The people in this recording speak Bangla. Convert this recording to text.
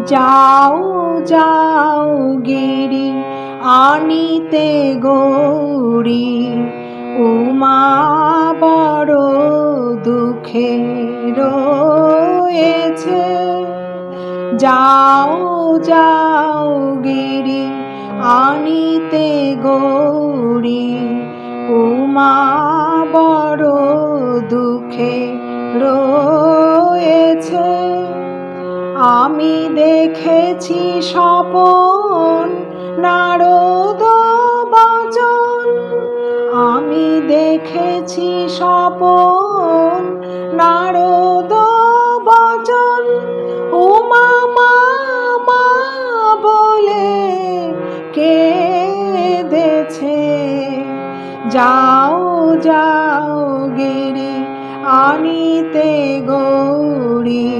যাও যাও গিরি আনিতে গৌরী, উমা বড় দুঃখে রয়েছে। যাও যাও গিরি আনিতে গৌরী, উমা বড় দুঃখে রয়েছে। আমি দেখেছি স্বপন নারদ বচন, আমি দেখেছি স্বপন নারদ বচন, উমা মা মা বলে কেঁদেছে। যাও যাও গিরি আনিতে গৌরী।